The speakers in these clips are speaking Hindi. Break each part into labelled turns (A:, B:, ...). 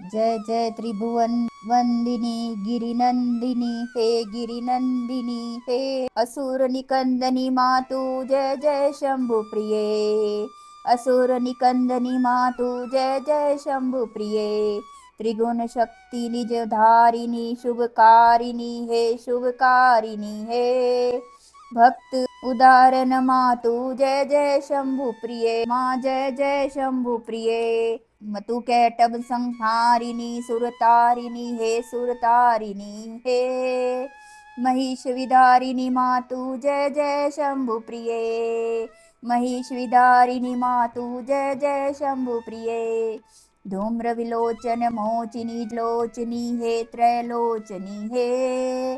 A: जय जय त्रिभुवन वंदिनी गिरिनंदिनी हे गिरिनंदिनी हे असुर निकंदनी मातु जय जय शंभु प्रिये। असुर निकंदनी मातु जय जय शंभु प्रिये। त्रिगुण शक्ति निज धारिणी शुभकारिणी हे शुभकारिणी हे भक्त उदाहरण मातु जय जय शंभु प्रिये। माँ जय जय शंभु प्रिये। मतु कैटभ संहारिणी सुरतारिणी हे सुरतारिणी हे महिष विदारिणी मातु जय जय शंभु प्रिये। महिष विदारिणी मातु जय जय शंभु प्रिये। धूम्र विलोचन मोचिनी लोचनी हे त्रैलोचनी हे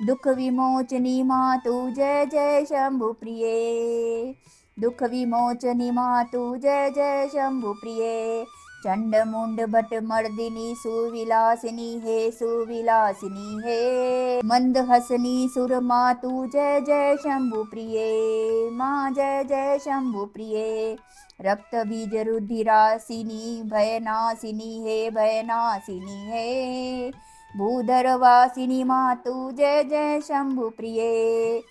A: दुख विमोचनी मातु जय जय शंभु प्रिये। दुख विमोचनी मातु जय जय शंभु प्रिये। चंड मुंड भट मर्दिनी सुविलासिनी हे सुविलासिनी हे मंद हसनी सुर मातु जय जय शंभु प्रिये। माँ जय जय शंभु प्रिये। रक्त बीज रुधिरासिनी भयनाशिनी हे भयनाशिनी हे भूधरवासिनी मातु जय जय शंभु प्रिये।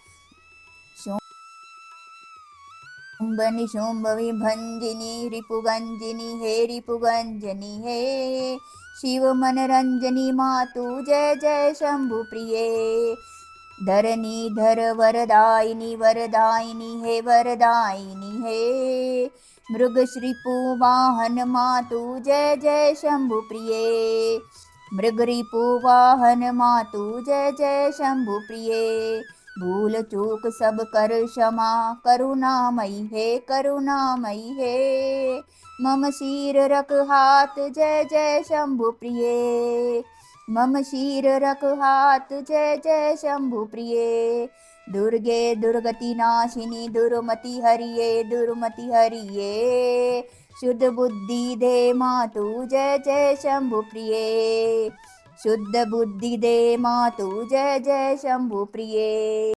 A: शुंभ निशुंभ विभंजिनी रिपुगंजिनी हे रिपुगंजनी हे शिव मनरंजनी मातु जय जय शंभु प्रिये। धरनी धर वरदायिनी वरदायिनी हे वरदायिनी हे मृग श्रीपु वाहन मातु जय जय शंभु प्रिये। मृग रिपु वाहन मातु जय जय शंभु प्रिये। भूल चूक सब कर क्षमा करुणामयी हे करुणामयी हे मम शीर रख हाथ जय जय शंभु प्रिये। मम शीर रख हाथ जय जय शंभु प्रिये। दुर्गे दुर्गति नाशिनी दुर्मति हरिये दुर्मति हरिये शुद्ध बुद्धि दे मातु जय जय शंभु प्रिये। शुद्ध बुद्धि दे मातु जय जय शंभु प्रिये।